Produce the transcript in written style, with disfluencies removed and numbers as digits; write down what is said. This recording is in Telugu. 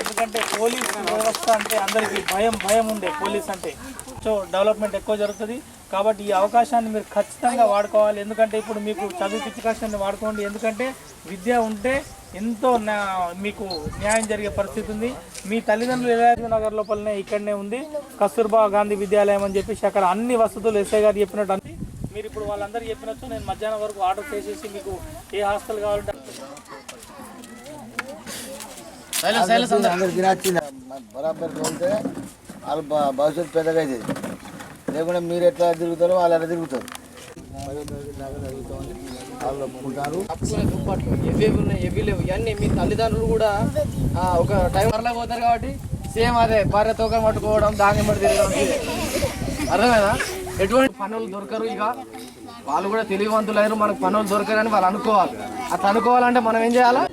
ఎందుకంటే పోలీస్ వ్యవస్థ అంటే అందరికీ భయం ఉండే పోలీస్ అంటే సో డెవలప్మెంట్ ఎక్కువ జరుగుతుంది కాబట్టి ఈ అవకాశాన్ని మీరు ఖచ్చితంగా వాడుకోవాలి. ఎందుకంటే ఇప్పుడు మీకు చదివించకాశాన్ని వాడుకోండి. ఎందుకంటే విద్య ఉంటే ఎంతో మీకు న్యాయం జరిగే పరిస్థితి ఉంది. మీ తల్లిదండ్రులు ఎల్ఆర్జీ నగర్ లోపలనే ఇక్కడనే ఉంది కస్తూర్బా గాంధీ విద్యాలయం అని చెప్పేసి అక్కడ అన్ని వసతులు ఎస్ఐ గారు చెప్పినట్టు అన్ని మీరు ఇప్పుడు వాళ్ళందరూ చెప్పినట్టు నేను మధ్యాహ్నం వరకు ఆర్డర్ చేసేసి మీకు ఏ హాస్టల్ కావాలంటే బరాబర్ వెళ్తే వాళ్ళ భవిష్యత్తు పెద్దగా అవుతుంది. లేకుంటే మీరు ఎట్లా తిరుగుతారో వాళ్ళు ఎట్లా తిరుగుతారు. వాళ్ళు ఒప్పుకుంటారు. దుప్పట్లు ఎవి ఉన్నాయి ఎవి లేవు ఇవన్నీ మీ తల్లిదండ్రులు కూడా ఒక టైం వరలా పోతారు కాబట్టి సేమ్ అదే భార్య తోక పట్టుకోవడం దాని మట్టి తిరగడం అర్థమైనా ఎటువంటి పనులు దొరకరు. ఇక వాళ్ళు కూడా తెలివివంతులు అయ్యారు మనకు పనులు దొరకరని వాళ్ళు అనుకోవాలి. అట్లా అనుకోవాలంటే మనం ఏం చేయాలా